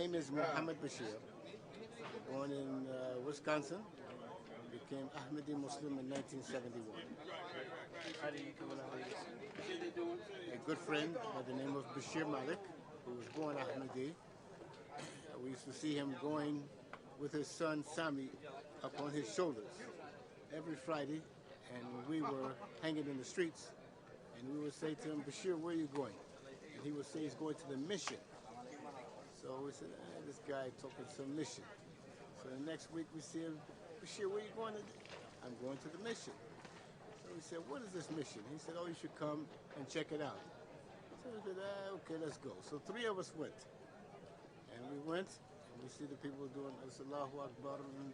name is Muhammad Bashir. Born in Wisconsin. Became Ahmadi Muslim in 1971. How do you become an Ahmadi Muslim? A good friend by the name of Bashir Malik, who was born Ahmadi. We used to see him going with his son Sami up on his shoulders every Friday, and we were hanging in the streets, and we would say to him, Bashir, where are you going? And he would say he's going to the mission. So we said, this guy talking some mission. So the next week we see him, Bashir, where are you going to? I'm going to the mission. So we said, what is this mission? He said, oh, you should come and check it out. So we said, okay, let's go. So 3 of us went. And we went, and we see the people doing Allahu Akbar, and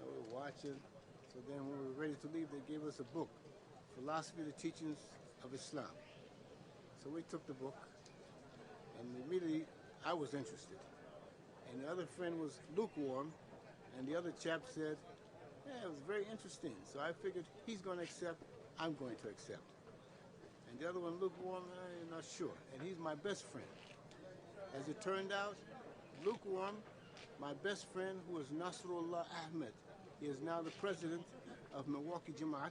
we're watching. So then when we were ready to leave, they gave us a book, Philosophy, the Teachings of Islam. So we took the book, and immediately I was interested. And the other friend was lukewarm, and the other chap said, yeah, it was very interesting. So I figured he's going to accept, I'm going to accept. And the other one, lukewarm, I'm not sure. And he's my best friend. As it turned out, lukewarm, my best friend, who is Nasrullah Ahmed, he is now the president of Milwaukee Jamaat,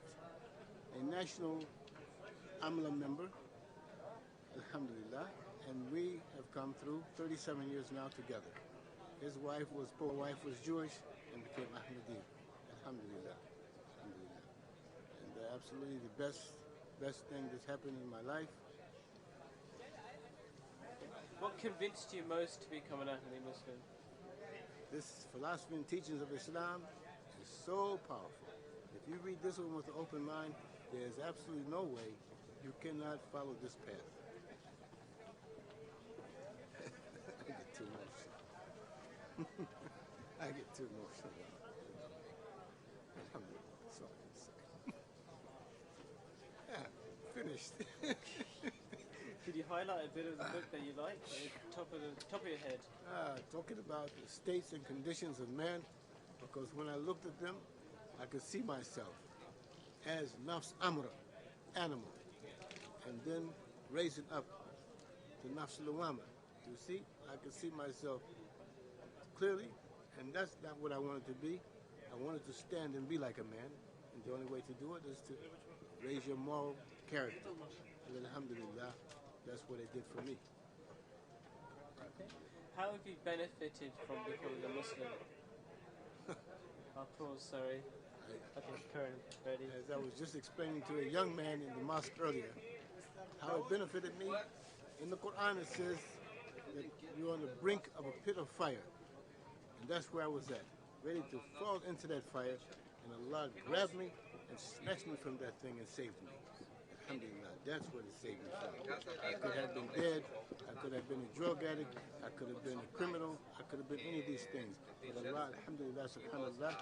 a national Amla member, alhamdulillah, and we have come through 37 years now together. His wife was Jewish and became Ahmadiyya, alhamdulillah, alhamdulillah. And absolutely the best thing that's happened in my life. What convinced you most to become an Ahmadi Muslim? This philosophy and teachings of Islam is so powerful. If you read this one with an open mind, there is absolutely no way you cannot follow this path. I get too emotional. I get too emotional. Alhamdulillah, that's all I can say. Yeah, finished. Could you highlight a bit of the book that you like, at the top of your head? Talking about the states and conditions of man, because when I looked at them, I could see myself as nafs amra, animal, and then raising up to nafs lawama. You see, I could see myself clearly, and that's not what I wanted to be. I wanted to stand and be like a man, and the only way to do it is to raise your moral character. And alhamdulillah, that's what it did for me. Okay. How have you benefited from becoming a Muslim? I'll pause, sorry. Okay, Karen, ready? As I was just explaining to a young man in the mosque earlier, how it benefited me, in the Quran it says that you're on the brink of a pit of fire. And that's where I was at, ready to fall into that fire, and Allah grabbed me and snatched me from that thing and saved me. Alhamdulillah, that's what it saved me from. I could have been dead, I could have been a drug addict, I could have been a criminal, I could have been any of these things. But Allah, alhamdulillah, subhanallah,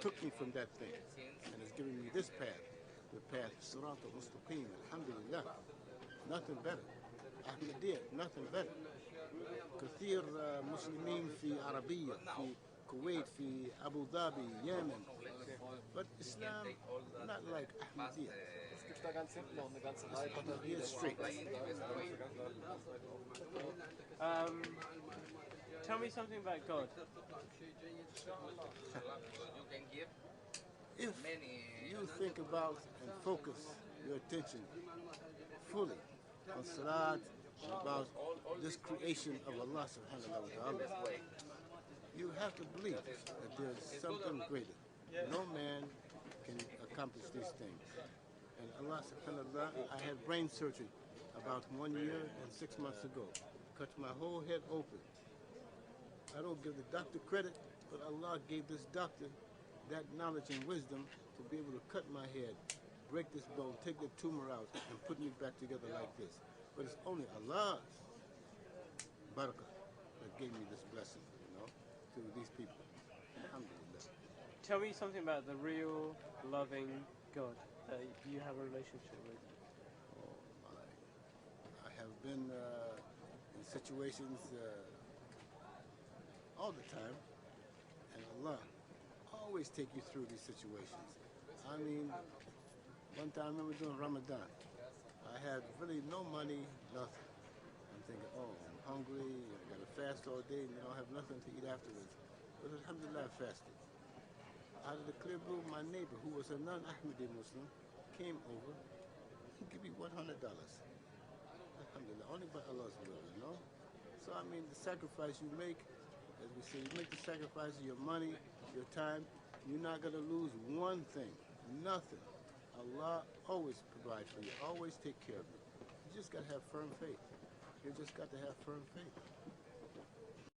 took me from that thing and has given me this path, the path Sirat al-Mustaqim, alhamdulillah. Nothing better. Ahmadiyya, nothing better. كثير مسلمين في عربية في Kuwait, في Abu Dhabi, Yemen. But Islam, not like Ahmadiyya. Ahmadiyya is straight. Tell me something about God. If you think about and focus your attention fully on Salat, about this creation of Allah subhanahu wa ta'ala, you have to believe that there's something greater. No man can accomplish these things. And Allah subhanahu wa ta'ala, I had brain surgery about 1 year and 6 months ago. Cut my whole head open. I don't give the doctor credit, but Allah gave this doctor that knowledge and wisdom to be able to cut my head, break this bone, take the tumor out, and put me back together like this. But it's only Allah's barakah that gave me this blessing, to these people. Alhamdulillah. Tell me something about the real, loving God that you have a relationship with. Oh my. I have been in situations all the time, and Allah always take you through these situations. I mean, one time I remember doing Ramadan. I had really no money, nothing. I'm thinking, oh, I'm hungry, I got to fast all day and you don't have nothing to eat afterwards. But alhamdulillah, I fasted. Out of the clear blue, my neighbor, who was a non-Ahmadiyya Muslim, came over. He gave me $100. Alhamdulillah, only by Allah's will, you know? So, I mean, the sacrifice you make, as we say, you make the sacrifice of your money, your time, you're not going to lose one thing, nothing. Allah always provides for you, always take care of you. You just got to have firm faith. You just got to have firm faith.